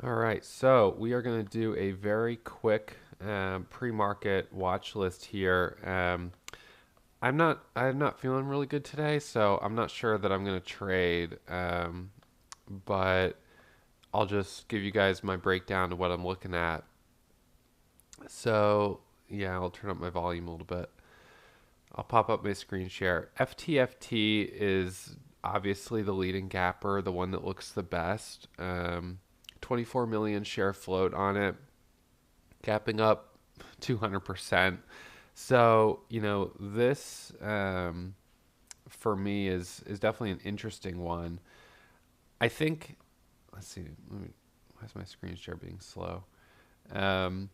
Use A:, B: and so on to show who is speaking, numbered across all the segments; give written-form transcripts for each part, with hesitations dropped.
A: All right, so we are going to do a very quick pre-market watch list here. I'm not feeling really good today, so I'm not sure that I'm going to trade. But I'll just give you guys my breakdown of what I'm looking at. So yeah, I'll turn up my volume a little bit. I'll pop up my screen share. FTFT is obviously the leading gapper, the one that looks the best. 24 million share float on it, gapping up 200%. So, this for me is definitely an interesting one. I think, let's see, why is my screen share being slow? Um,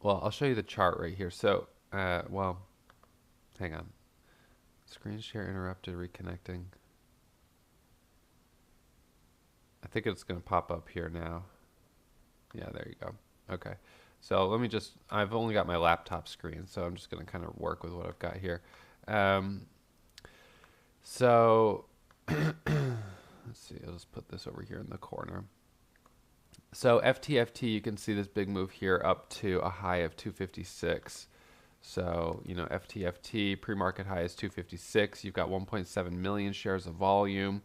A: well, I'll show you the chart right here. So, well, hang on. Screen share interrupted, reconnecting. I think it's going to pop up here now. Yeah, there you go. Okay. So let me just, I've only got my laptop screen, so I'm just going to kind of work with what I've got here. Um, so let's see, I'll just put this over here in the corner. So FTFT, you can see this big move here up to a high of 256. So, FTFT pre-market high is 256. You've got 1.7 million shares of volume.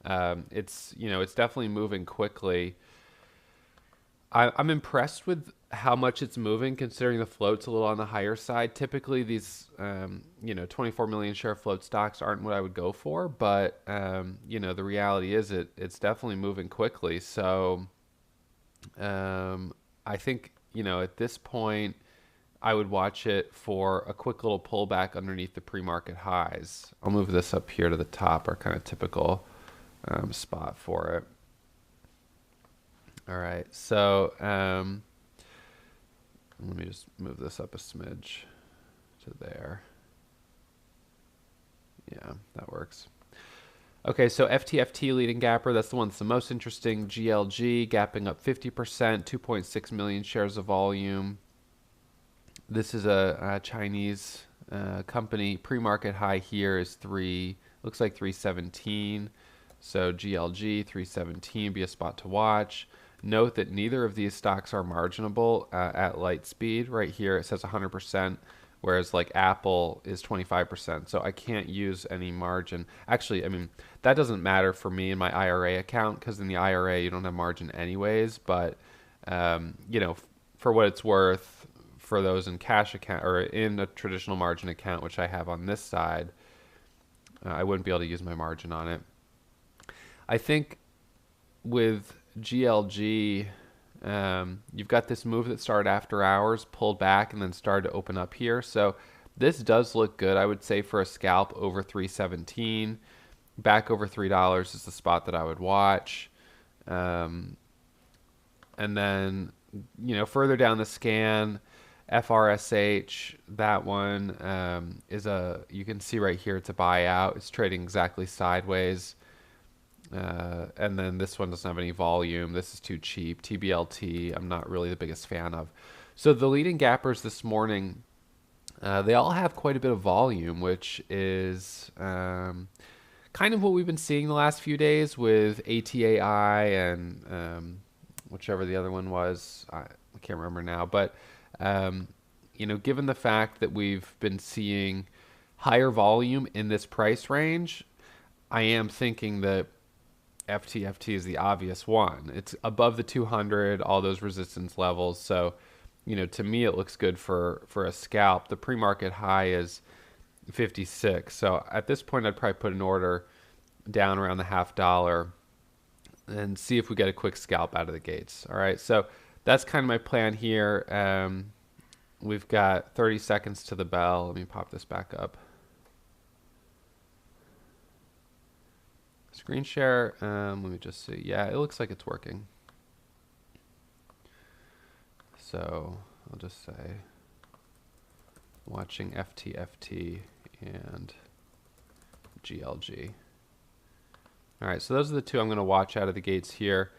A: It's definitely moving quickly. I'm impressed with how much it's moving, considering the float's a little on the higher side. Typically, these 24 million share float stocks aren't what I would go for, but the reality is it's definitely moving quickly. So I think at this point, I would watch it for a quick little pullback underneath the pre-market highs. I'll move this up here to the top, our kind of typical spot for it. All right, so let me just move this up a smidge to there. Yeah, that works. Okay, so FTFT leading gapper, that's the one that's the most interesting. GLG gapping up 50%, 2.6 million shares of volume. This is a Chinese company. Pre-market high here is looks like 317. So GLG 317 be a spot to watch. Note that neither of these stocks are marginable at light speed. Right here it says 100%, whereas like Apple is 25%. So I can't use any margin. Actually, I mean, that doesn't matter for me in my IRA account, because in the IRA you don't have margin anyways. But for what it's worth, for those in cash account or in a traditional margin account, which I have on this side, I wouldn't be able to use my margin on it. I think with GLG, you've got this move that started after hours, pulled back, and then started to open up here. So this does look good, I would say, for a scalp over 317. Back over $3 is the spot that I would watch. And then, further down the scan, FRSH, that one you can see right here, it's a buyout. It's trading exactly sideways. And then this one doesn't have any volume. This is too cheap. TBLT, I'm not really the biggest fan of. So the leading gappers this morning, they all have quite a bit of volume, which is kind of what we've been seeing the last few days with ATAI and whichever the other one was. I can't remember now. But, given the fact that we've been seeing higher volume in this price range, I am thinking that FTFT is the obvious one. It's above the 200, all those resistance levels. So, to me, it looks good for a scalp. The pre-market high is 56. So at this point, I'd probably put an order down around the $0.50 and see if we get a quick scalp out of the gates. All right. So that's kind of my plan here. We've got 30 seconds to the bell. Let me pop this back up. Screen share, let me just see. Yeah, it looks like it's working. So I'll just say watching FTFT and GLG. All right, so those are the two I'm going to watch out of the gates here.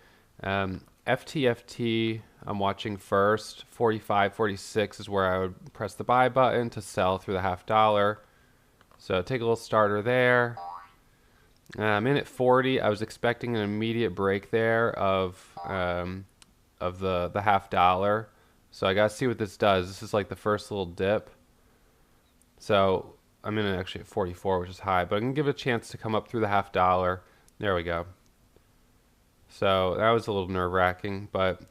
A: FTFT, I'm watching first. 45, 46 is where I would press the buy button to sell through the $0.50. So take a little starter there. I'm in at 40. I was expecting an immediate break there of the $0.50. So I gotta see what this does. This is like the first little dip. So I'm in actually at 44, which is high, but I can give it a chance to come up through the $0.50. There we go. So that was a little nerve-wracking, but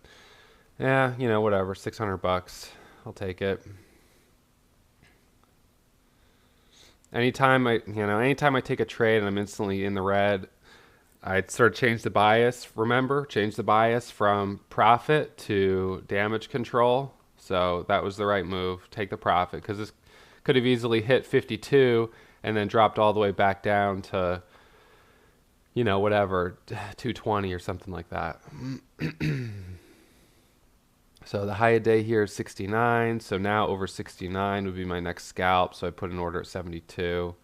A: yeah, you know, whatever. $600. I'll take it. Anytime I take a trade and I'm instantly in the red, I sort of change the bias. Remember, change the bias from profit to damage control. So that was the right move. Take the profit because this could have easily hit 52 and then dropped all the way back down to, you know, whatever, 220 or something like that. So the high of day here is 69. So now over 69 would be my next scalp. So I put an order at 72.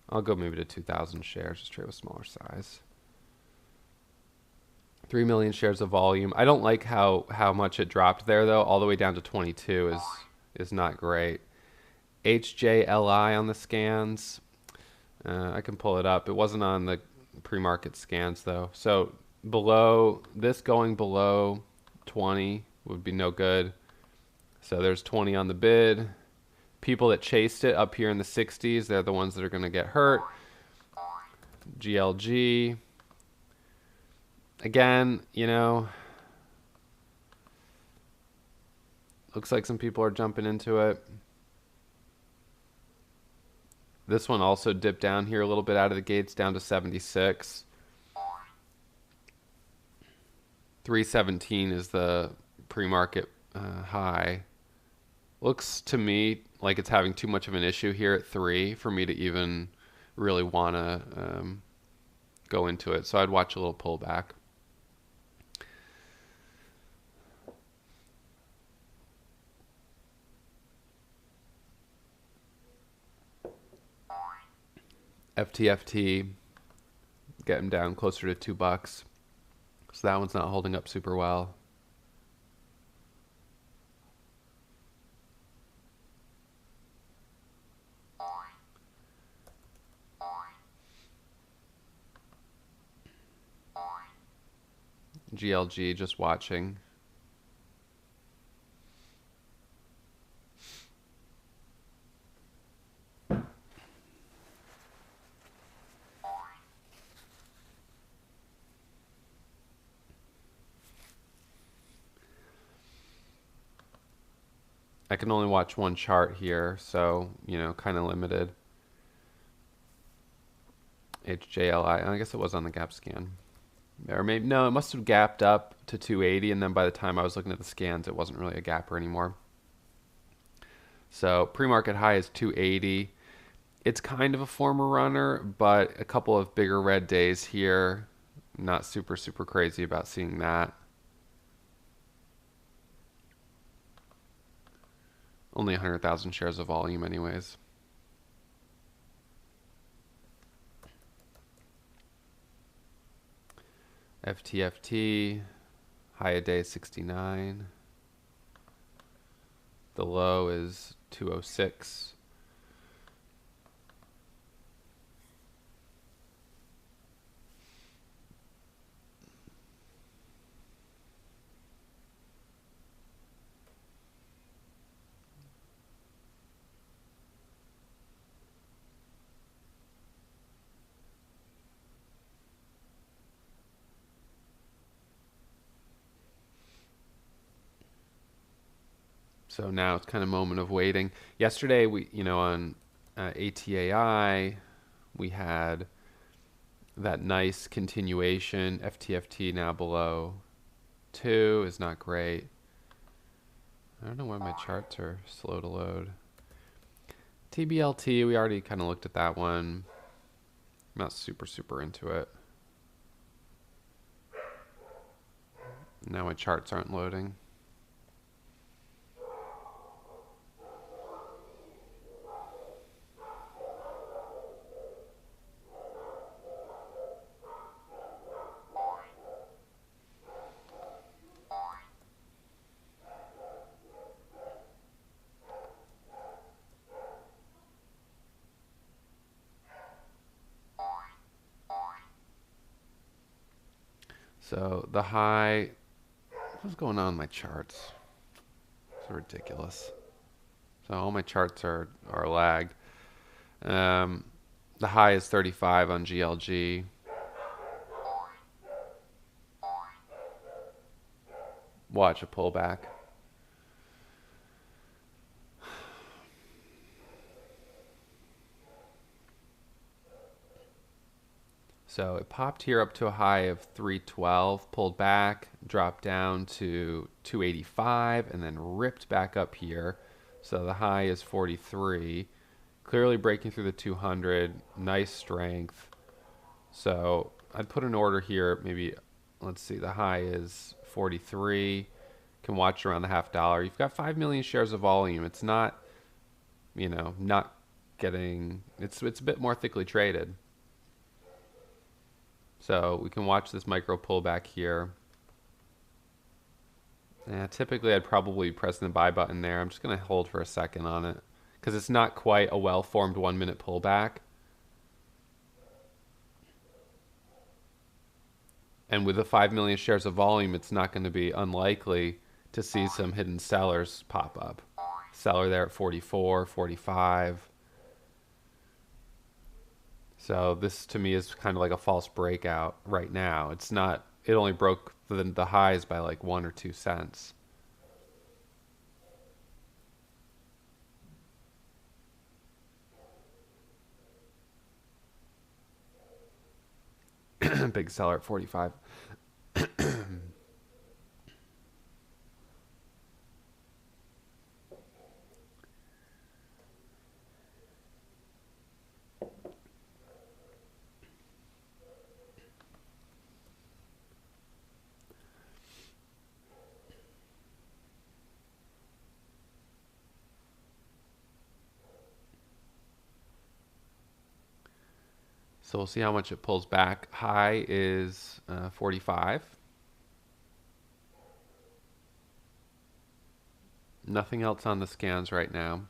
A: I'll go maybe to 2,000 shares. Just trade with smaller size. 3 million shares of volume. I don't like how much it dropped there though. All the way down to 22 is not great. HJLI on the scans. I can pull it up. It wasn't on the pre-market scans though. So below this, going below 20 would be no good. So there's 20 on the bid. People that chased it up here in the 60s, they're the ones that are going to get hurt. GLG. Again, you know, looks like some people are jumping into it. This one also dipped down here a little bit out of the gates, down to 76. 317 is the pre-market high. Looks to me like it's having too much of an issue here at 3 for me to even really want to go into it. So I'd watch a little pullback. FTFT, get him down closer to $2. So that one's not holding up super well. GLG, just watching. I can only watch one chart here, so, you know, kind of limited. HJLI, I guess it was on the gap scan. Or maybe, no, it must have gapped up to 280, and then by the time I was looking at the scans, it wasn't really a gapper anymore. So pre-market high is 280. It's kind of a former runner, but a couple of bigger red days here. Not super crazy about seeing that. Only 100,000 shares of volume anyways. FTFT, high a day 69. The low is 206. So now it's kind of a moment of waiting. Yesterday, on ATAI, we had that nice continuation. FTFT now below 2 is not great. I don't know why my charts are slow to load. TBLT, we already kind of looked at that one. I'm not super into it. Now my charts aren't loading. So the high, what's going on in my charts? It's ridiculous. So all my charts are lagged. The high is 35 on GLG. Watch a pullback. So it popped here up to a high of 312, pulled back, dropped down to 285, and then ripped back up here. So the high is 43. Clearly breaking through the 200. Nice strength. So I'd put an order here. Maybe, let's see, the high is 43. Can watch around the $0.50. You've got 5 million shares of volume. It's not, not getting, it's a bit more thickly traded. So we can watch this micro pullback here. Typically I'd probably press the buy button there. I'm just going to hold for a second on it because it's not quite a well-formed 1 minute pullback. And with the 5 million shares of volume, it's not going to be unlikely to see some hidden sellers pop up. Seller there at 44, 45. So this to me is kind of like a false breakout right now. It's not, it only broke the highs by like 1 or 2 cents. Big seller at 45. So we'll see how much it pulls back. High is 45. Nothing else on the scans right now.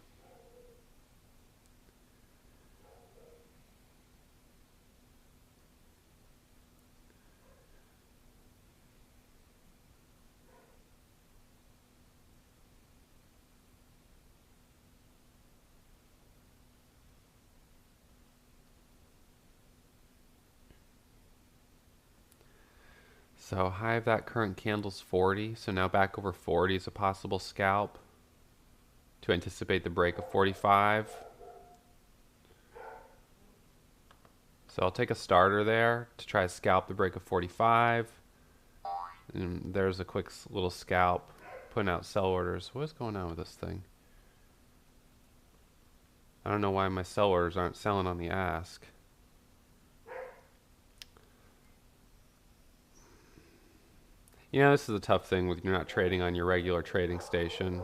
A: So high of that current candle's 40. So now back over 40 is a possible scalp to anticipate the break of 45. So I'll take a starter there to try to scalp the break of 45. And there's a quick little scalp, putting out sell orders. What is going on with this thing? I don't know why my sell orders aren't selling on the ask. This is a tough thing when you're not trading on your regular trading station.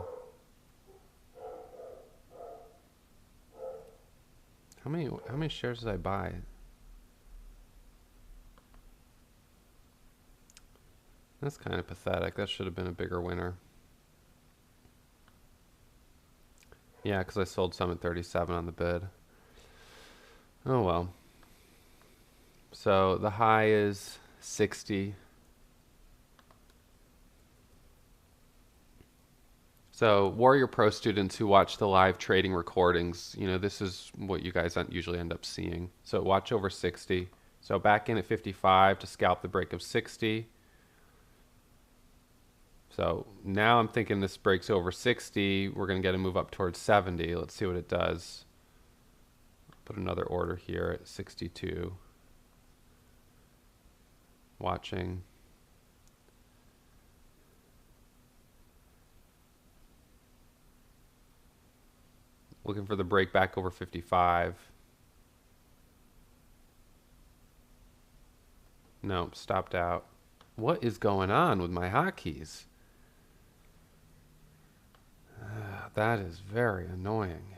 A: How many shares did I buy? That's kind of pathetic. That should have been a bigger winner. Yeah, because I sold some at 37 on the bid. Oh well. So the high is 60. So Warrior Pro students who watch the live trading recordings, this is what you guys usually end up seeing. So watch over 60. So back in at 55 to scalp the break of 60. So now I'm thinking this breaks over 60. We're going to get a move up towards 70. Let's see what it does. Put another order here at 62. Watching. Looking for the break back over 55. Nope, stopped out. What is going on with my hotkeys? That is very annoying.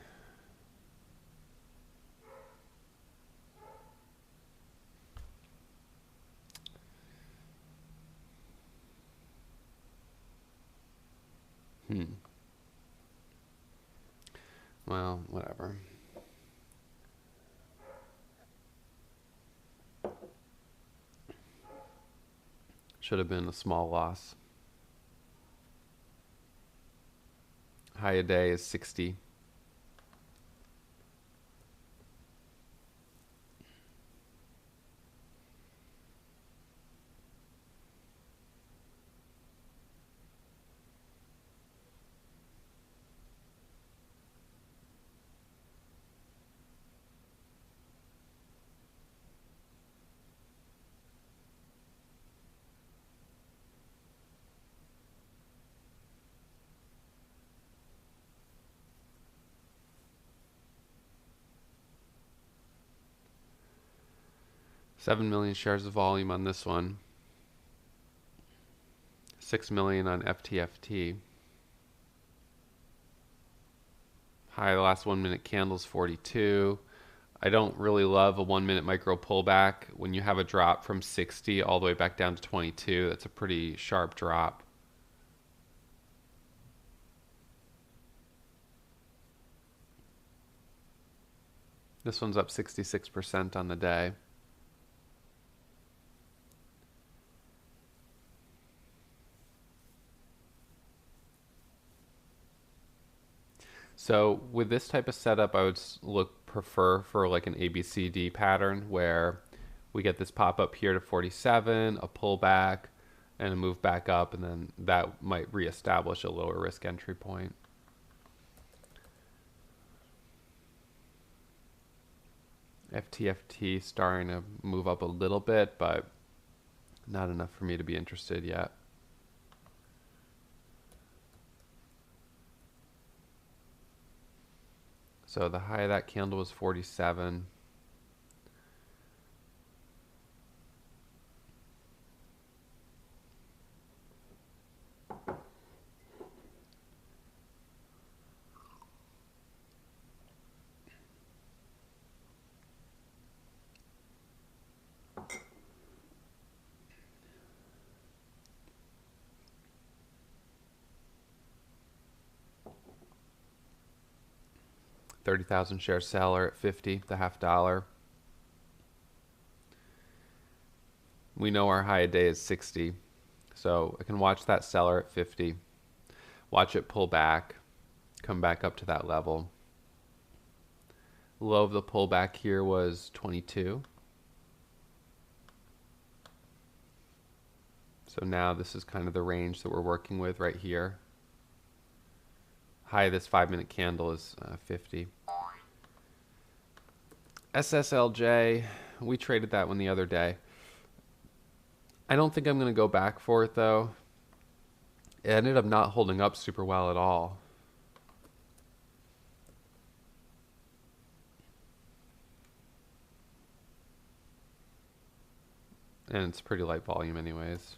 A: Well, whatever. Should have been a small loss. High a day is 60. $7 million shares of volume on this one. 6 million on FTFT. High the last 1 minute candles 42. I don't really love a 1 minute micro pullback. When you have a drop from 60 all the way back down to 22, that's a pretty sharp drop. This one's up 66% on the day. So with this type of setup, I would prefer for like an ABCD pattern where we get this pop up here to 47, a pullback, and a move back up, and then that might reestablish a lower risk entry point. FTFT starting to move up a little bit, but not enough for me to be interested yet. So the high of that candle was 47. $30,000 share seller at 50, the $0.50. We know our high a day is 60, so I can watch that seller at 50, watch it pull back, come back up to that level. Low of the pullback here was 22. So now this is kind of the range that we're working with right here. High of this 5 minute candle is 50. SSLJ, we traded that one the other day. I don't think I'm going to go back for it though. It ended up not holding up super well at all. And it's pretty light volume anyways.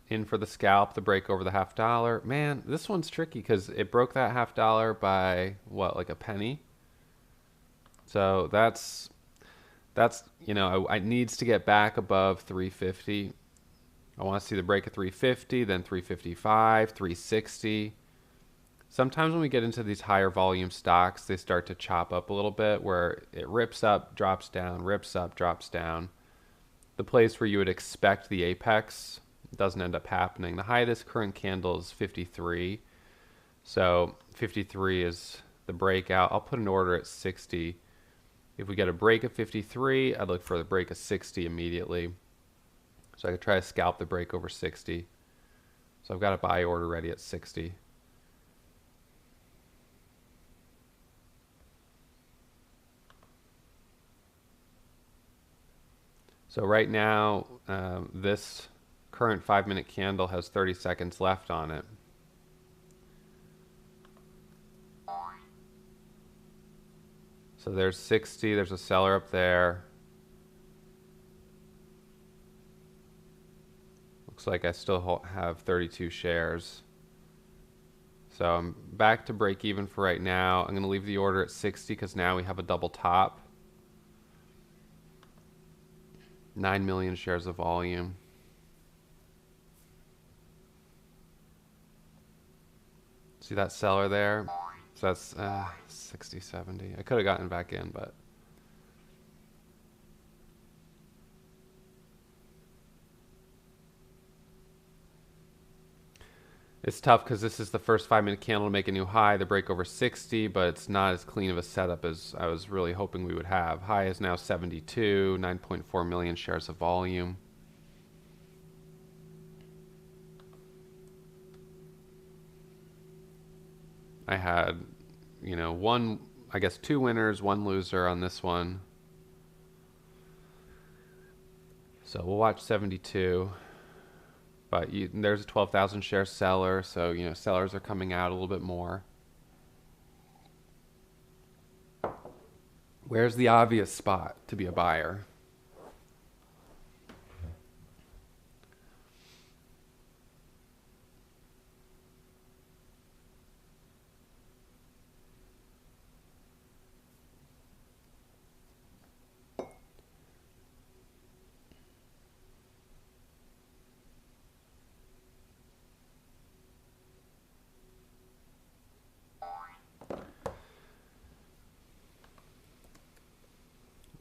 A: In for the scalp, the break over the $0.50. Man, this one's tricky because it broke that $0.50 by what, like a penny? So that's you know, I needs to get back above 350. I want to see the break at 350, then 355, 360. Sometimes when we get into these higher volume stocks, they start to chop up a little bit where it rips up, drops down, rips up, drops down. The place where you would expect the apex doesn't end up happening. The high of this current candle is 53. So 53 is the breakout. I'll put an order at 60. If we get a break of 53, I'd look for the break of 60 immediately. So I could try to scalp the break over 60. So I've got a buy order ready at 60. So right now, this current 5 minute candle has 30 seconds left on it. So there's 60, there's a seller up there. Looks like I still have 32 shares. So I'm back to break even for right now. I'm going to leave the order at 60 because now we have a double top. 9 million shares of volume. See that seller there? So that's 60, 70. I could have gotten back in, but It's tough because this is the first 5-minute candle to make a new high, the break over 60, but it's not as clean of a setup as I was really hoping we would have. High is now 72, 9.4 million shares of volume. I had, I guess 2 winners, 1 loser on this one. So we'll watch 72. But there's a 12,000 share seller, so sellers are coming out a little bit more. Where's the obvious spot to be a buyer?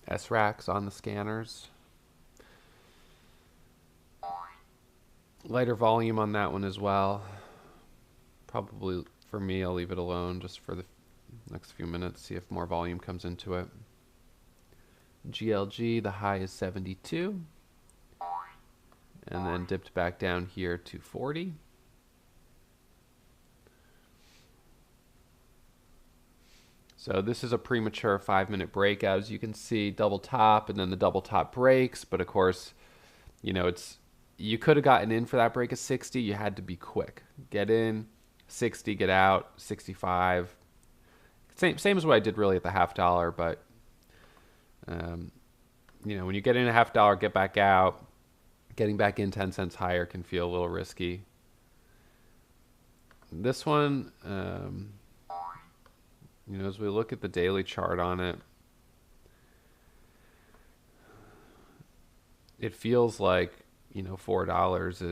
A: S-racks on the scanners. Lighter volume on that one as well. Probably for me, I'll leave it alone just for the next few minutes, see if more volume comes into it. GLG, the high is 72. And then dipped back down here to 40. So this is a premature 5-minute breakout. As you can see, double top, and then the double top breaks. But of course, you could have gotten in for that break of 60. You had to be quick. Get in, 60, get out, 65. Same as what I did really at the $0.50. But when you get in a $0.50, get back out. Getting back in 10 cents higher can feel a little risky. This one. As we look at the daily chart on it, it feels like, $4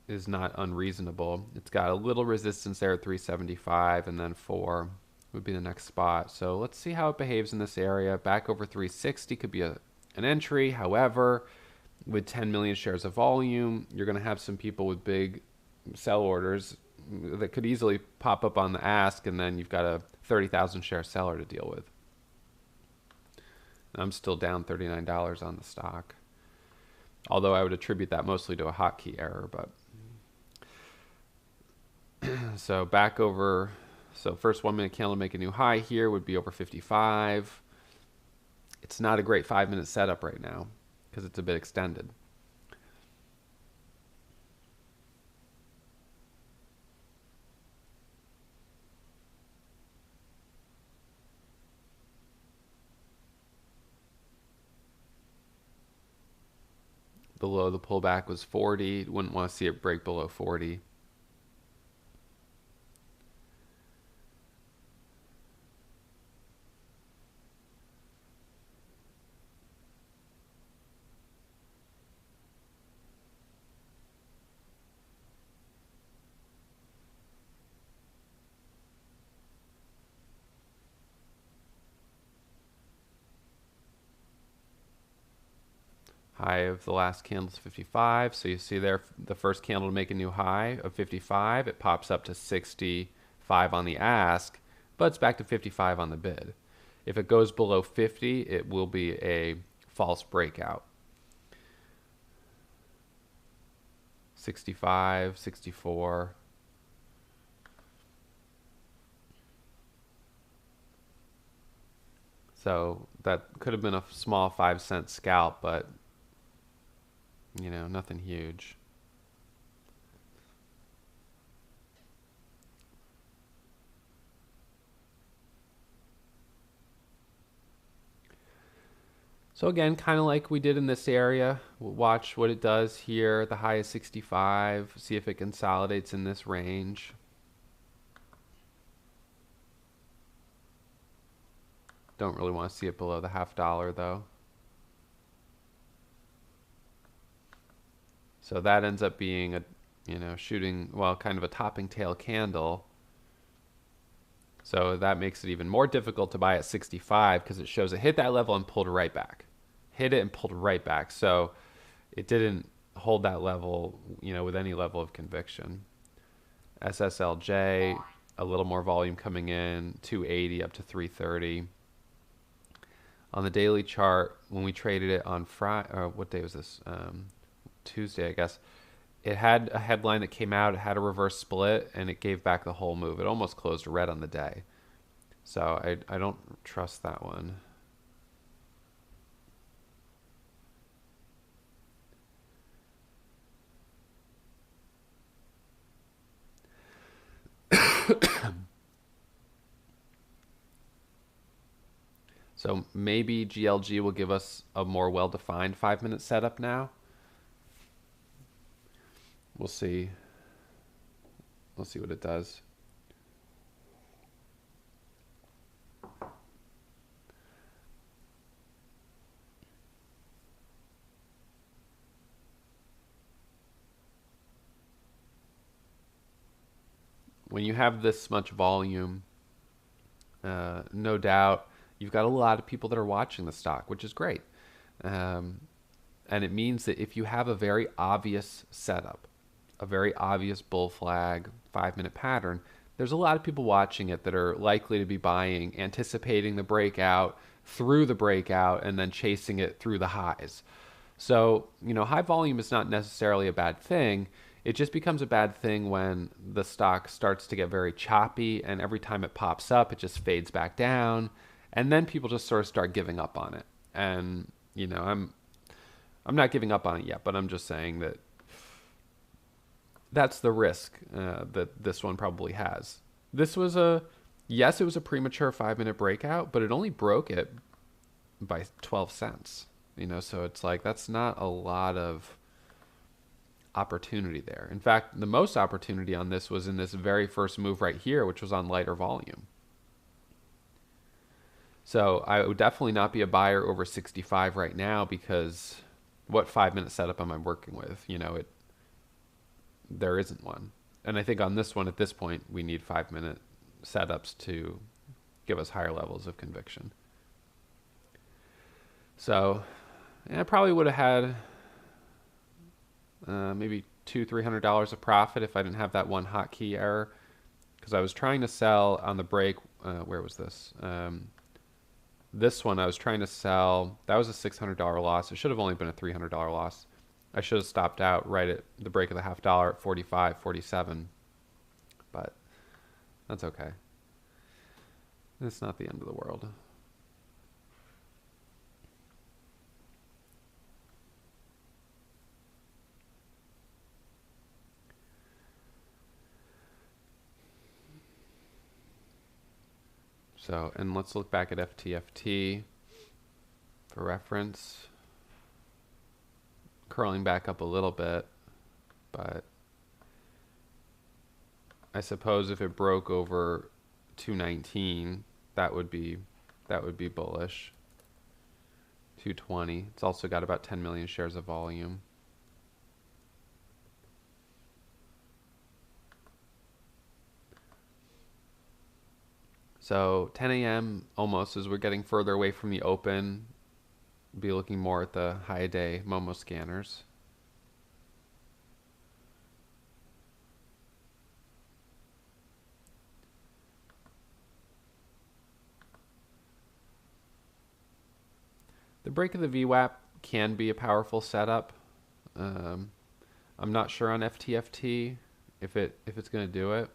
A: is not unreasonable. It's got a little resistance there at 375, and then 4 would be the next spot. So let's see how it behaves in this area. Back over 360 could be an entry. However, with 10 million shares of volume, you're going to have some people with big sell orders that could easily pop up on the ask, and then you've got a 30,000 share seller to deal with. I'm still down $39 on the stock, although I would attribute that mostly to a hotkey error. But so back over, so first 1-minute candle to make a new high here would be over 55. It's not a great 5-minute setup right now because it's a bit extended. Below the pullback was 40. Wouldn't want to see it break below 40. High of the last candle is 55. So you see there the first candle to make a new high of 55. It pops up to 65 on the ask, but it's back to 55 on the bid. If it goes below 50, it will be a false breakout. 65, 64. So that could have been a small 5-cent scalp, but nothing huge. So again, kind of like we did in this area, we'll watch what it does here. The high is 65, see if it consolidates in this range. Don't really want to see it below the $0.50 though. So that ends up being a, kind of a topping tail candle. So that makes it even more difficult to buy at 65 because it shows it hit that level and pulled right back. Hit it and pulled right back. So it didn't hold that level, with any level of conviction. SSLJ, a little more volume coming in, 280 up to 330. On the daily chart, when we traded it on Friday, or what day was this? Tuesday, I guess. It had a headline that came out. It had a reverse split, and it gave back the whole move. It almost closed red on the day. So I don't trust that one. So maybe GLG will give us a more well-defined 5-minute setup now. We'll see. We'll see what it does. When you have this much volume, no doubt, you've got a lot of people that are watching the stock, which is great. And it means that if you have a very obvious setup, a very obvious bull flag, 5-minute pattern, there's a lot of people watching it that are likely to be buying, anticipating the breakout, through the breakout, and then chasing it through the highs. So, high volume is not necessarily a bad thing. It just becomes a bad thing when the stock starts to get very choppy, and every time it pops up, it just fades back down, and then people just sort of start giving up on it. And I'm not giving up on it yet, but I'm just saying that that's the risk that this one probably has. This was yes, it was a premature 5-minute breakout, but it only broke it by 12 cents. So it's like that's not a lot of opportunity there. In fact, the most opportunity on this was in this very first move right here, which was on lighter volume. So I would definitely not be a buyer over 65 right now, because what 5-minute setup am I working with? There isn't one. And I think on this one, at this point, we need 5-minute setups to give us higher levels of conviction. So I probably would have had maybe $200-300 of profit if I didn't have that one hotkey error, because I was trying to sell on the break. Where was this? This one I was trying to sell. That was a $600 loss. It should have only been a $300 loss. I should have stopped out right at the break of the half dollar at 45, 47. But that's okay. It's not the end of the world. So, and let's look back at FTFT for reference. Curling back up a little bit, but I suppose if it broke over 219, that would be bullish. 220. It's also got about 10 million shares of volume. So 10 a.m. almost, as we're getting further away from the open, be looking more at the high day Momo scanners. The break of the VWAP can be a powerful setup. I'm not sure on FTFT if it's going to do it.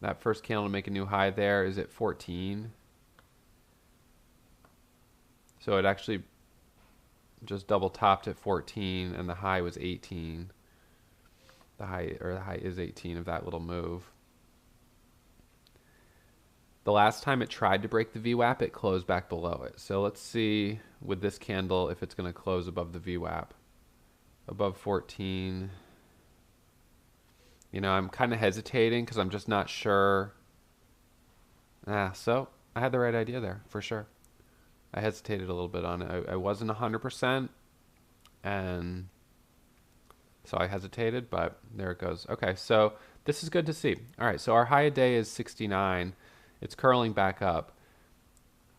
A: That first candle to make a new high there is at 14. So it actually just double topped at 14, and the high was 18. The high is 18 of that little move. The last time it tried to break the VWAP, it closed back below it. So let's see with this candle if it's going to close above the VWAP. Above 14. I'm kind of hesitating because I'm just not sure. So I had the right idea there for sure. I hesitated a little bit on it. I wasn't 100%, and so I hesitated, but there it goes. Okay, so this is good to see. All right, so our high of day is 69. It's curling back up.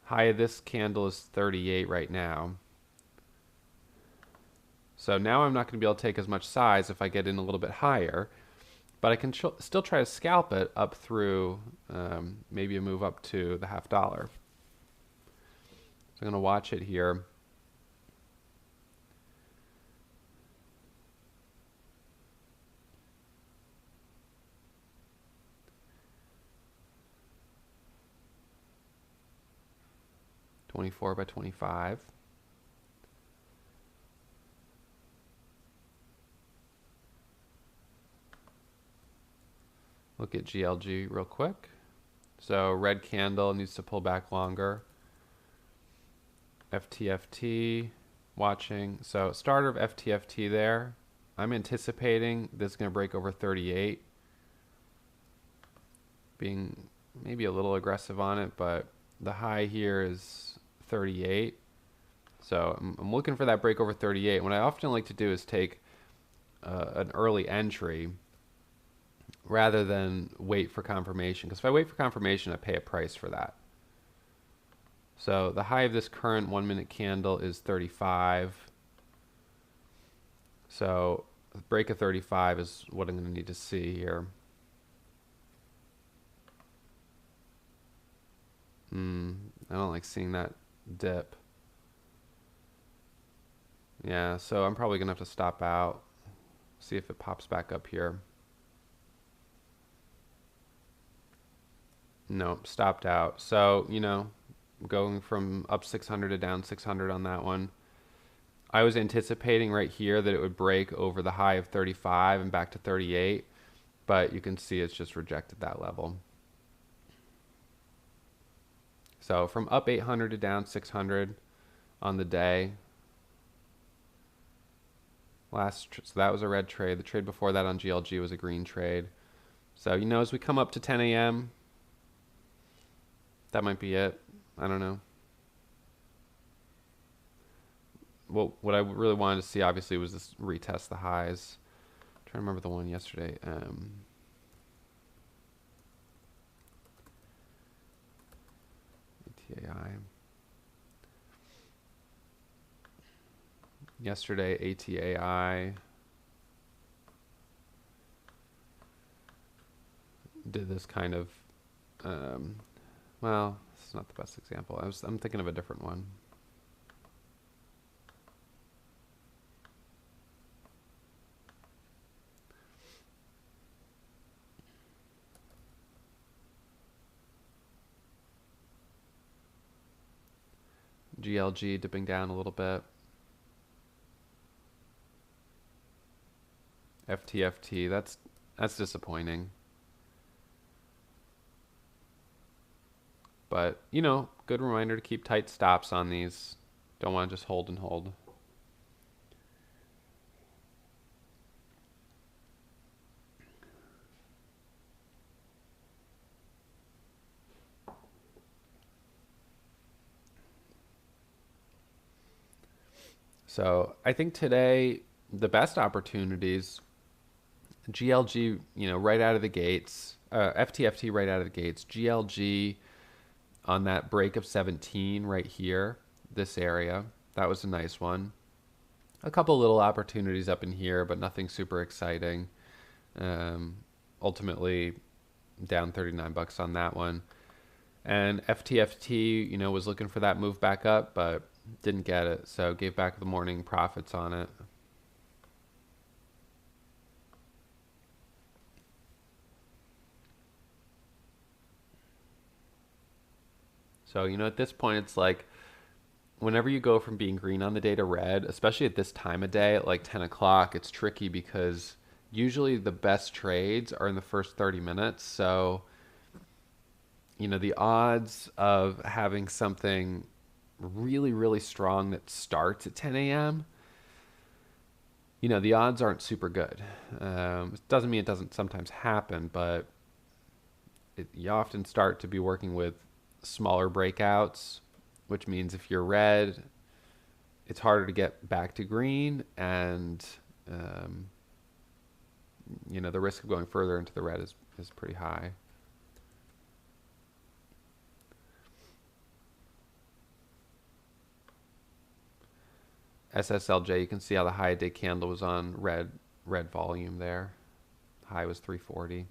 A: High of this candle is 38 right now. So now I'm not going to be able to take as much size if I get in a little bit higher, but I can still try to scalp it up through maybe a move up to the $0.50. So I'm going to watch it here. $24 by $25. Look at GLG real quick. So red candle needs to pull back longer. FTFT, watching. So starter of FTFT there. I'm anticipating this is going to break over 38. Being maybe a little aggressive on it, but the high here is 38. So I'm looking for that break over 38. What I often like to do is take an early entry rather than wait for confirmation, because if I wait for confirmation, I pay a price for that. So the high of this current 1 minute candle is 35. So the break of 35 is what I'm going to need to see here. I don't like seeing that dip. Yeah, so I'm probably going to have to stop out, see if it pops back up here. Nope, stopped out. So, you know, going from up 600 to down 600 on that one. I was anticipating right here that it would break over the high of 35 and back to 38, but you can see it's just rejected that level. So from up 800 to down 600 on the day. So that was a red trade. The trade before that on GLG was a green trade. So, you know, as we come up to 10 a.m., that might be it. I don't know. Well, what I really wanted to see, obviously, was this retest the highs. I'm trying to remember the one yesterday. ATAI. Yesterday, ATAI did this kind of, well, this is not the best example. I'm thinking of a different one. GLG dipping down a little bit. FTFT, that's disappointing. But, you know, good reminder to keep tight stops on these. Don't want to just hold and hold. So I think today the best opportunities, GLG, you know, right out of the gates, FTFT right out of the gates, GLG on that break of 17 right here, this area, that was a nice one. A couple little opportunities up in here, but nothing super exciting. Ultimately down 39 bucks on that one. And FTFT, you know, was looking for that move back up, but didn't get it, so gave back the morning profits on it. So, you know, at this point, it's like whenever you go from being green on the day to red, especially at this time of day at like 10 o'clock, it's tricky because usually the best trades are in the first 30 minutes. So, you know, the odds of having something really, really strong that starts at 10 a.m., you know, the odds aren't super good. It doesn't mean it doesn't sometimes happen, but you often start to be working with smaller breakouts, which means if you're red, it's harder to get back to green, and you know, the risk of going further into the red is pretty high. SSLJ, you can see how the high day candle was on red volume there. High was 340.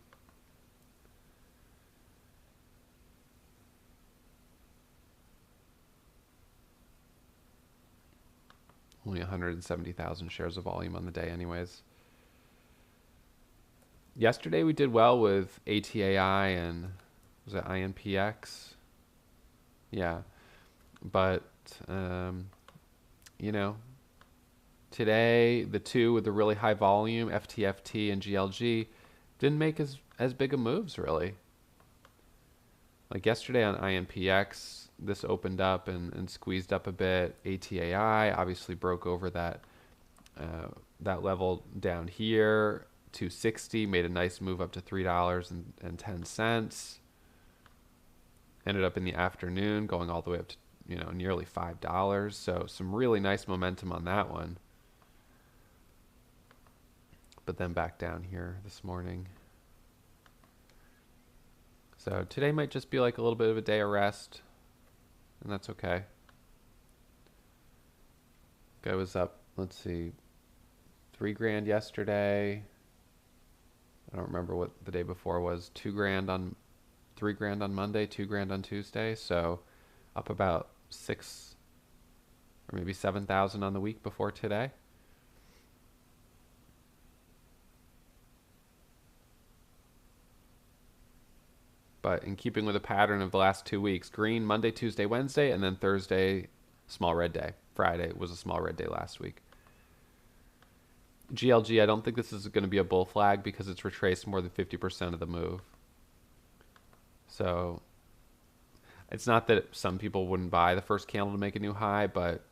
A: Only 170,000 shares of volume on the day anyways. Yesterday we did well with ATAI and was it INPX? Yeah. But you know, today the two with the really high volume, FTFT and GLG, didn't make as big of moves really. Like yesterday on INPX, this opened up and squeezed up a bit. ATAI obviously broke over that level down here. 260 made a nice move up to $3.10. Ended up in the afternoon going all the way up to nearly $5. So some really nice momentum on that one. But then back down here this morning. So today might just be like a little bit of a day of rest, and that's okay. Guy was up, let's see, $3 grand yesterday. I don't remember what the day before was. $3 on Monday, $2 on Tuesday. So up about 6 or maybe 7,000 on the week before today. But in keeping with the pattern of the last 2 weeks, green Monday, Tuesday, Wednesday, and then Thursday, small red day. Friday was a small red day last week. GLG, I don't think this is going to be a bull flag because it's retraced more than 50% of the move. So it's not that some people wouldn't buy the first candle to make a new high, but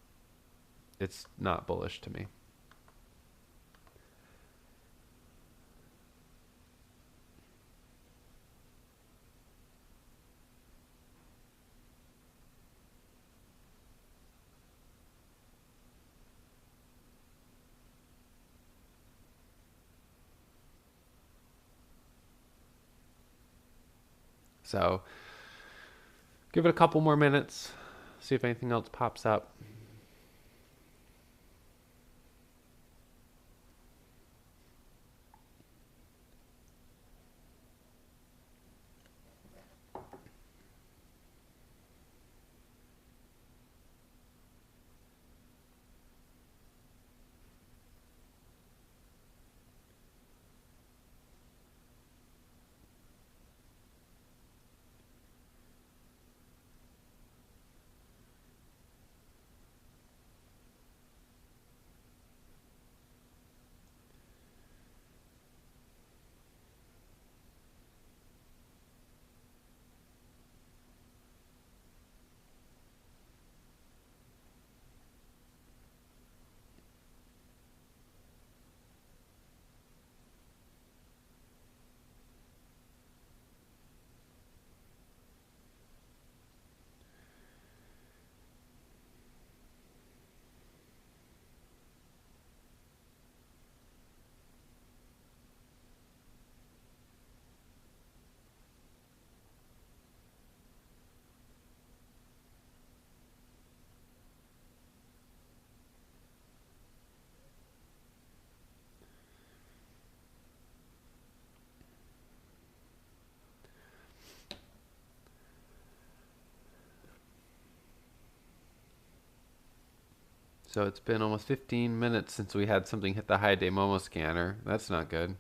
A: it's not bullish to me. So give it a couple more minutes, see if anything else pops up. So it's been almost 15 minutes since we had something hit the high day Momo scanner. That's not good.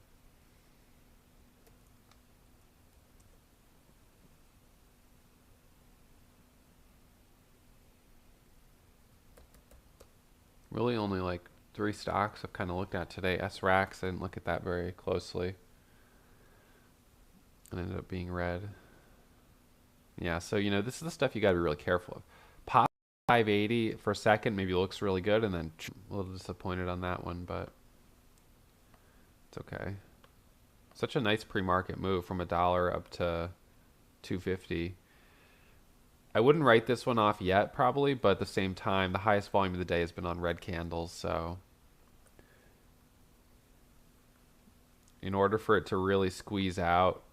A: Really only like 3 stocks I've kind of looked at today. SRAX, I didn't look at that very closely. It ended up being red. Yeah, so this is the stuff you got to be really careful of. Pop 580 for a second, maybe looks really good, and then a little disappointed on that one, but it's okay. Such a nice pre-market move from $1 up to 250. I wouldn't write this one off yet, probably, but at the same time, the highest volume of the day has been on red candles, so in order for it to really squeeze out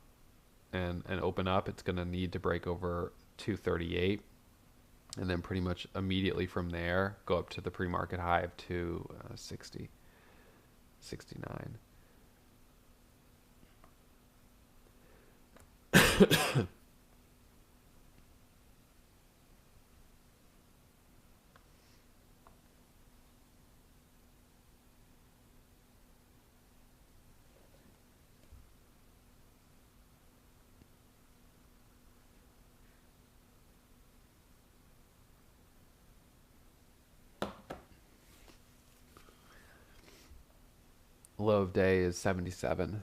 A: and open up, it's going to need to break over 238. and then pretty much immediately from there go up to the pre-market high of 260, 69. Low of day is 77.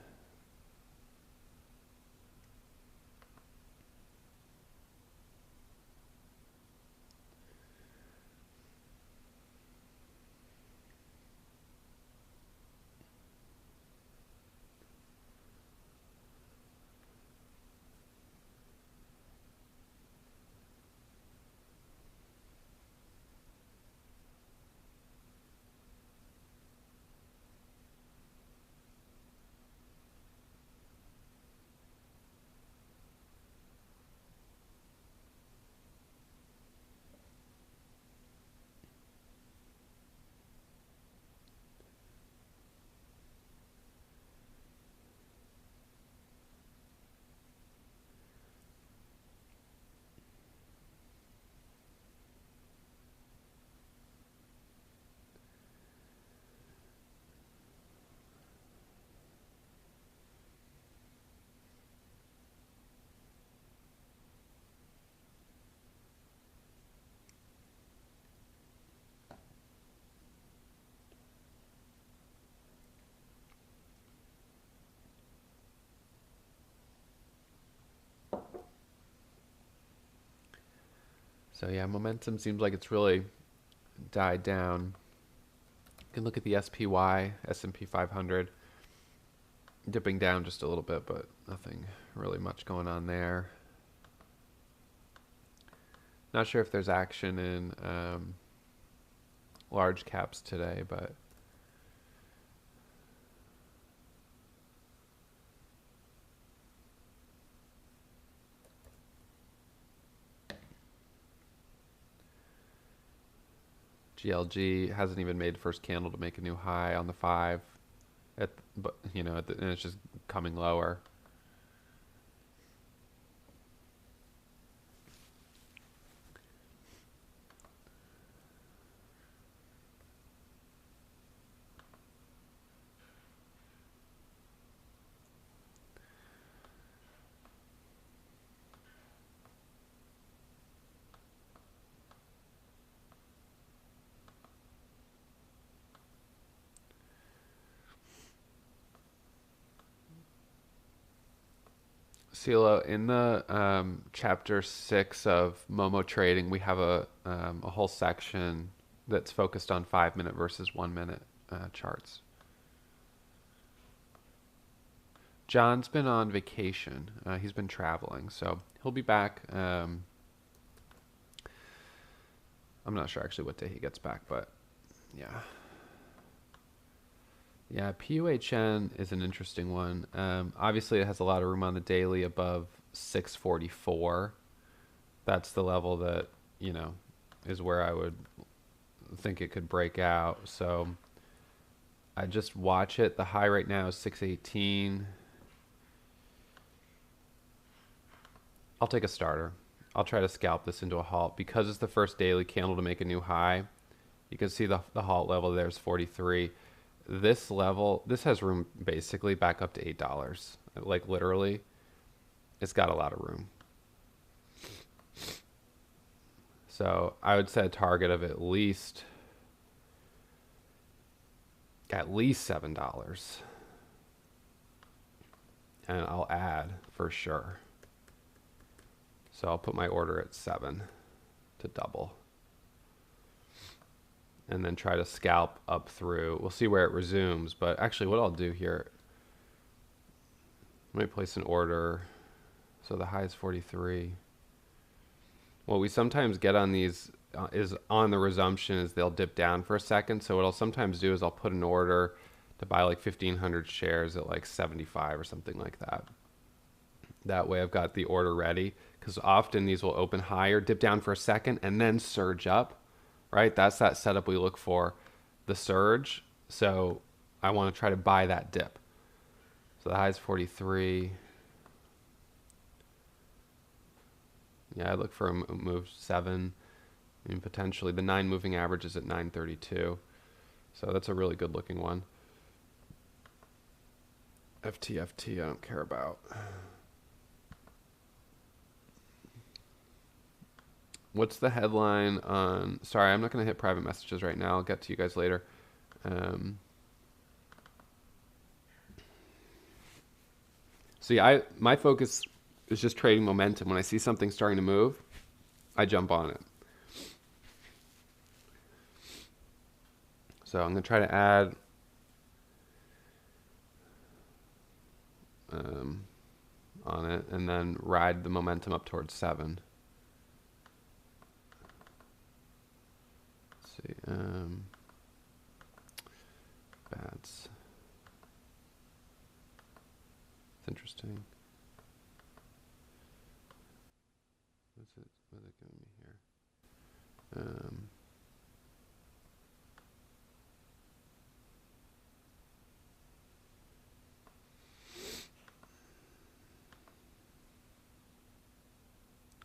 A: So yeah, momentum seems like it's really died down. You can look at the SPY, S&P 500, dipping down just a little bit, but nothing really much going on there. Not sure if there's action in large caps today, but GLG hasn't even made first candle to make a new high on the 5, but and it's just coming lower. CeeLo, in the chapter 6 of Momo trading, we have a whole section that's focused on 5-minute versus 1-minute charts. John's been on vacation. He's been traveling, so he'll be back. I'm not sure actually what day he gets back, but yeah. Yeah, PUHN is an interesting one. Obviously, it has a lot of room on the daily above 644. That's the level that, is where I would think it could break out. So I just watch it. The high right now is 618. I'll take a starter. I'll try to scalp this into a halt. Because it's the first daily candle to make a new high, you can see the halt level there is 43. This level, this has room basically back up to $8. Like literally, it's got a lot of room. So I would set a target of at least $7. And I'll add for sure. So I'll put my order at 7 to double. And then try to scalp up through. We'll see where it resumes, but actually what I'll do here, let me place an order. So the high is 43. What we sometimes get on these is on the resumption is they'll dip down for a second. So what I'll sometimes do is I'll put an order to buy like 1,500 shares at like 75 or something like that. That way I've got the order ready, because often these will open higher, dip down for a second, and then surge up, right? That's that setup we look for, the surge. So I want to try to buy that dip. So the high is 43. Yeah, I look for a move 7. And potentially the 9 moving average is at 932. So that's a really good looking one. FTFT I don't care about. What's the headline on... Sorry, I'm not going to hit private messages right now. I'll get to you guys later. So yeah, my focus is just trading momentum. When I see something starting to move, I jump on it. So I'm going to try to add on it and then ride the momentum up towards 7. Let's see. Bats. It's interesting. What are they giving me here?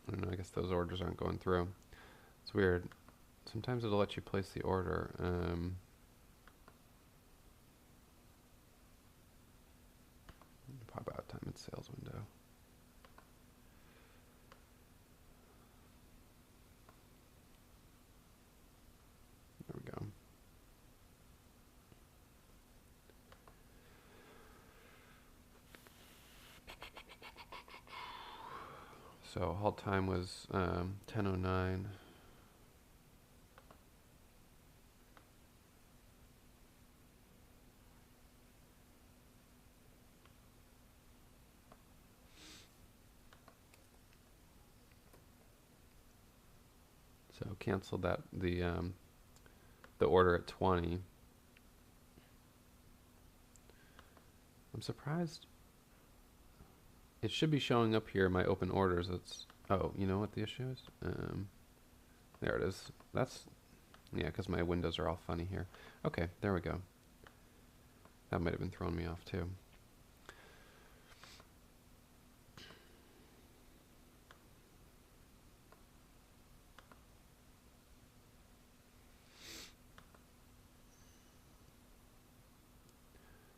A: I don't know, I guess those orders aren't going through. It's weird. Sometimes it'll let you place the order. Pop out time and sales window. There we go. So halt time was 10:09. So canceled that the order at 20. I'm surprised. It should be showing up here in my open orders. It's you know what the issue is? There it is. That's because my windows are all funny here. Okay, there we go. That might have been throwing me off too.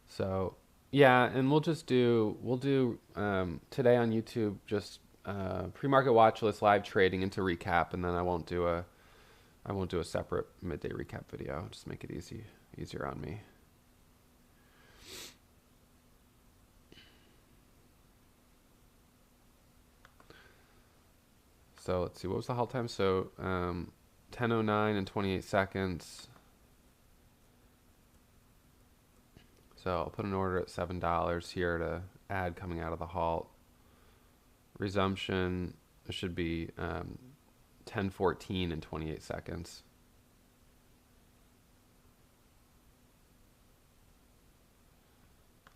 A: So yeah, and we'll do today on YouTube just pre-market watch list live trading into recap, and then I won't do a separate midday recap video. Just make it easier on me. So let's see, what was the halt time? So 10:09 and 28 seconds. So I'll put an order at $7 here to add coming out of the halt. Resumption should be 10:14 and 28 seconds.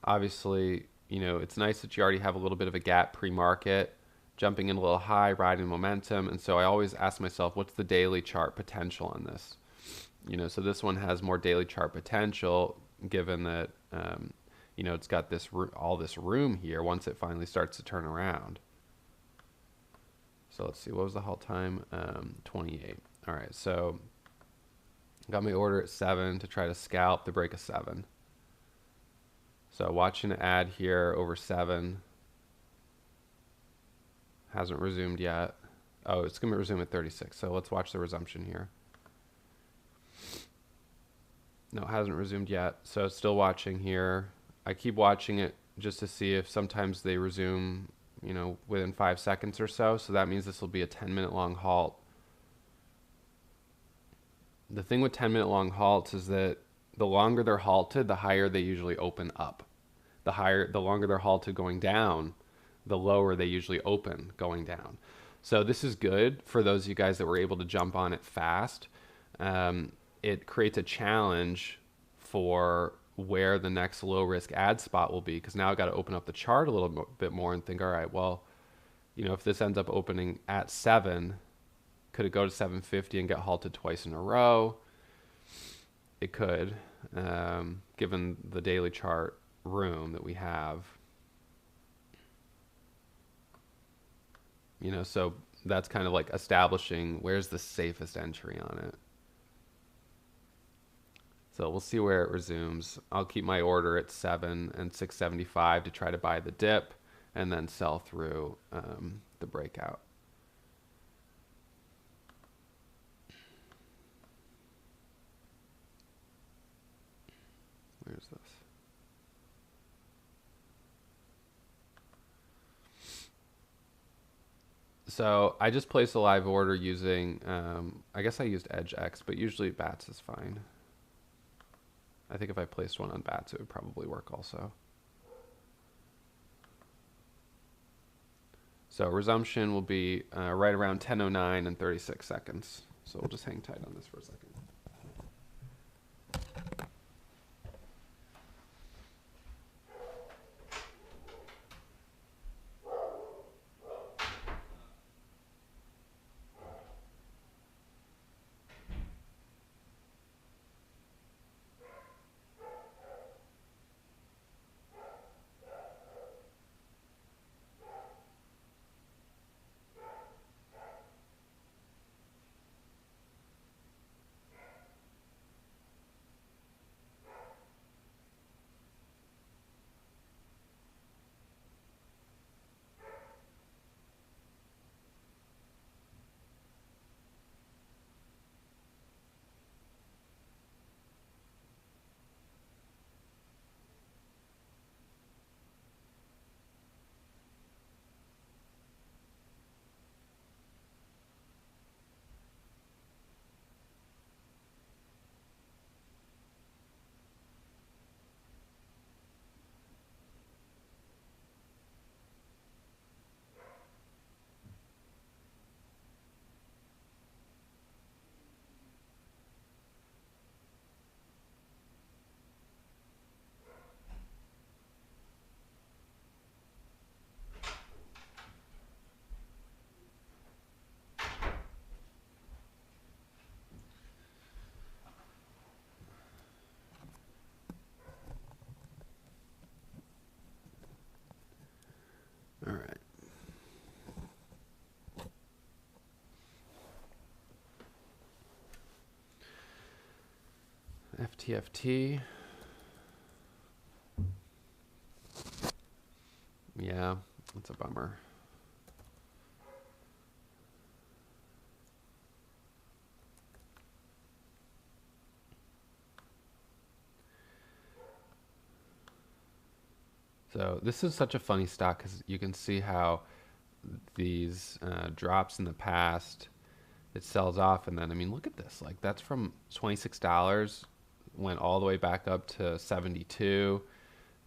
A: Obviously, it's nice that you already have a little bit of a gap pre-market, jumping in a little high, riding momentum. And so I always ask myself, what's the daily chart potential on this? So this one has more daily chart potential, given that it's got all this room here once it finally starts to turn around. So let's see, what was the halt time? 28. All right, so got my order at 7 to try to scalp the break of 7. So watching it add here over 7. Hasn't resumed yet. Oh, it's going to resume at 36. So let's watch the resumption here. No, it hasn't resumed yet. So still watching here. I keep watching it just to see if sometimes they resume, within 5 seconds or so. So that means this will be a 10-minute long halt. The thing with 10-minute long halts is that the longer they're halted, the higher they usually open up. The longer they're halted going down, the lower they usually open going down. So this is good for those of you guys that were able to jump on it fast. It creates a challenge for where the next low risk ad spot will be, because now I've got to open up the chart a little bit more and think, all right, well, You know, if this ends up opening at 7, could it go to 750 and get halted twice in a row? It could, given the daily chart room that we have. You know, so that's kind of like establishing where's the safest entry on it. So we'll see where it resumes. I'll keep my order at 7 and 675 to try to buy the dip and then sell through the breakout. Where's this? So I just placed a live order using, I guess I used Edge X, but usually BATS is fine. I think if I placed one on BATS, it would probably work also. So resumption will be right around 10:09 and 36 seconds. So we'll just hang tight on this for a second. All right. FTFT. Yeah, that's a bummer. So this is such a funny stock because you can see how these drops in the past, it sells off, and then I mean look at this, like that's from $26, went all the way back up to 72,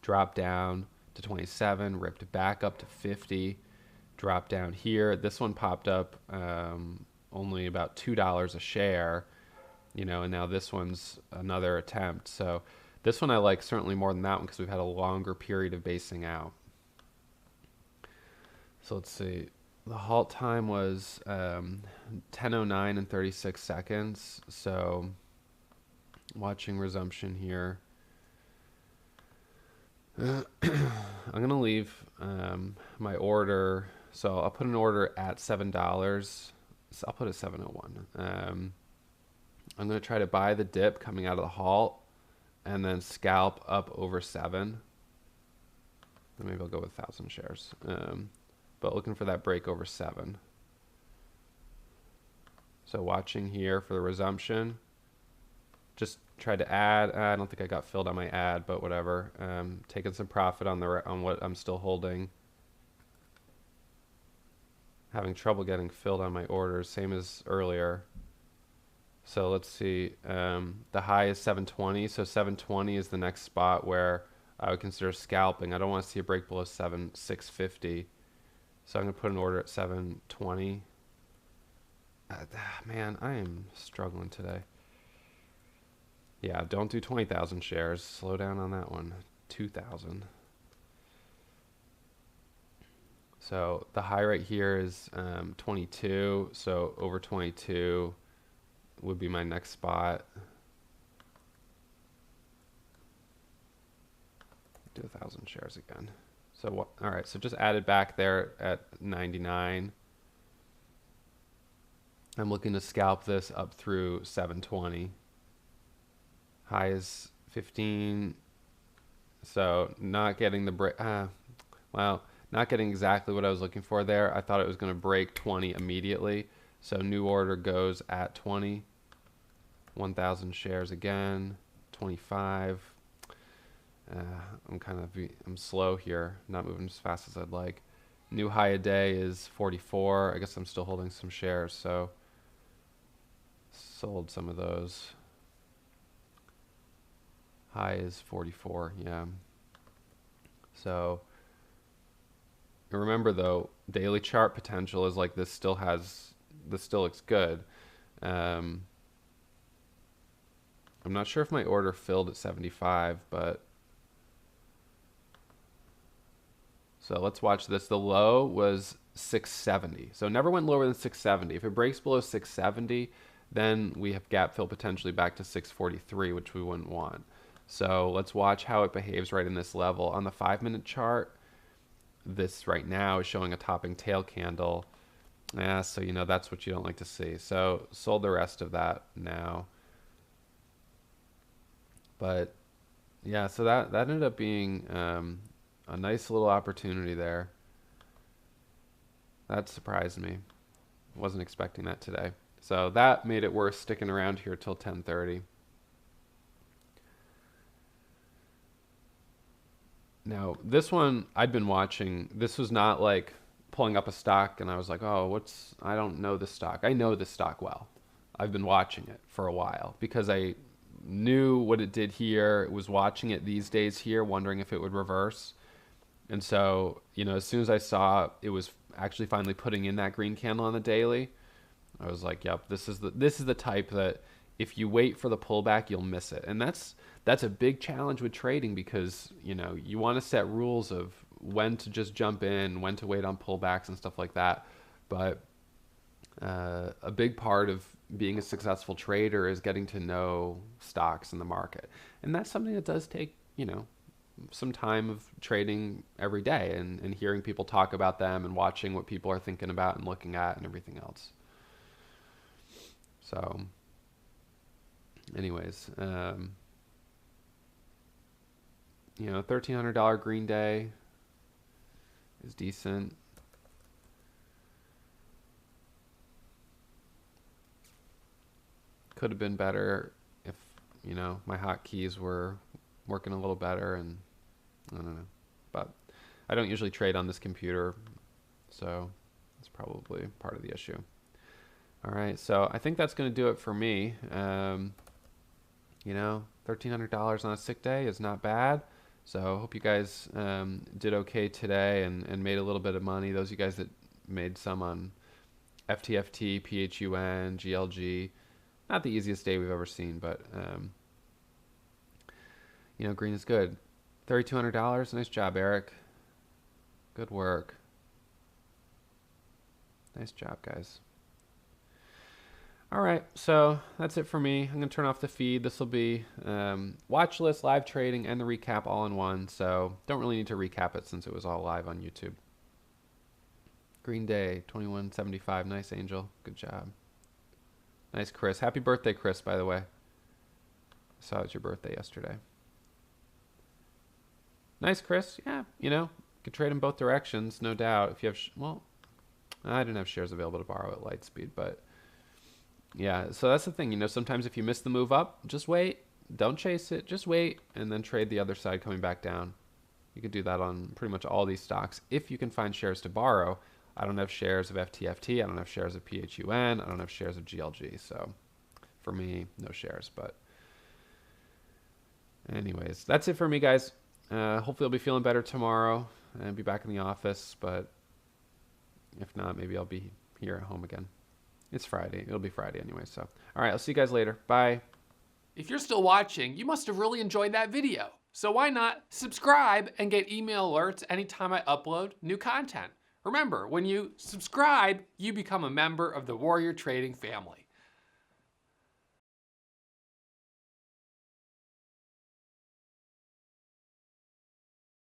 A: dropped down to 27, ripped back up to 50, dropped down here. This one popped up only about $2 a share, you know, and now this one's another attempt. So this one I like certainly more than that one because we've had a longer period of basing out. So let's see. The halt time was 10:09 and 36 seconds. So watching resumption here. I'm going to leave my order. So I'll put an order at $7. So I'll put it 7:01. I'm going to try to buy the dip coming out of the halt and then scalp up over 7. Maybe I'll go with 1,000 shares. But looking for that break over 7. So watching here for the resumption. Just tried to add. I don't think I got filled on my ad, but whatever. Taking some profit on what I'm still holding. Having trouble getting filled on my orders, same as earlier. So let's see. The high is 720. So 720 is the next spot where I would consider scalping. I don't want to see a break below 650. So I'm going to put an order at 720. Man, I am struggling today. Yeah, don't do 20,000 shares. Slow down on that one. 2,000. So the high right here is 22. So over 22 would be my next spot. Do 1,000 shares again. So what? All right. So just added back there at 99. I'm looking to scalp this up through 720. High is 15. So not getting the break. Well, not getting exactly what I was looking for there. I thought it was going to break 20 immediately. So new order goes at 20. 1,000 shares again. 25. I'm slow here, not moving as fast as I'd like. New high a day is 44. I guess I'm still holding some shares, so sold some of those. High is 44, yeah. So remember though, daily chart potential is like this still looks good. I'm not sure if my order filled at 75, but so let's watch this. The low was 670. So it never went lower than 670. If it breaks below 670, then we have gap fill potentially back to 643, which we wouldn't want. So let's watch how it behaves right in this level. On the 5-minute chart, this right now is showing a topping tail candle. Yeah, so you know that's what you don't like to see. So sold the rest of that now. But yeah, so that ended up being a nice little opportunity there. That surprised me. Wasn't expecting that today. So that made it worth sticking around here till 10:30. Now, this one I'd been watching. This was not like pulling up a stock and I was like, oh, I don't know this stock. I know this stock well. I've been watching it for a while because I knew what it did here, was watching it these days here, wondering if it would reverse. And so, you know, as soon as I saw it was actually finally putting in that green candle on the daily, I was like, yep, this is the type that if you wait for the pullback, you'll miss it. And that's a big challenge with trading because, you know, you want to set rules of when to just jump in, when to wait on pullbacks and stuff like that. But a big part of being a successful trader is getting to know stocks in the market. And that's something that does take, you know, some time of trading every day and hearing people talk about them and watching what people are thinking about and looking at and everything else. So anyways, you know, $1,300 green day is decent. Could have been better if, you know, my hotkeys were working a little better, and I don't know. But I don't usually trade on this computer, so it's probably part of the issue. All right, so I think that's going to do it for me. You know, $1,300 on a sick day is not bad. So I hope you guys did okay today and made a little bit of money. Those of you guys that made some on FTFT, PHUN, GLG. Not the easiest day we've ever seen, but you know, green is good. $3,200. Nice job, Eric. Good work. Nice job, guys. All right, so that's it for me. I'm going to turn off the feed. This will be watch list, live trading, and the recap all in one. So don't really need to recap it since it was all live on YouTube. Green Day, 2175. Nice, Angel. Good job. Nice, Chris. Happy birthday, Chris, by the way. I saw it was your birthday yesterday. Nice, Chris. Yeah, you know, you could trade in both directions, no doubt. If you have, well, I didn't have shares available to borrow at Lightspeed, but yeah, so that's the thing. You know, sometimes if you miss the move up, just wait. Don't chase it. Just wait and then trade the other side coming back down. You could do that on pretty much all these stocks if you can find shares to borrow. I don't have shares of FTFT. I don't have shares of PHUN. I don't have shares of GLG. So for me, no shares. But anyways, that's it for me, guys. Hopefully I'll be feeling better tomorrow and be back in the office. But if not, maybe I'll be here at home again. It's Friday. It'll be Friday anyway. So, all right, I'll see you guys later. Bye.
B: If you're still watching, you must have really enjoyed that video. So why not subscribe and get email alerts anytime I upload new content? Remember, when you subscribe, you become a member of the Warrior Trading family.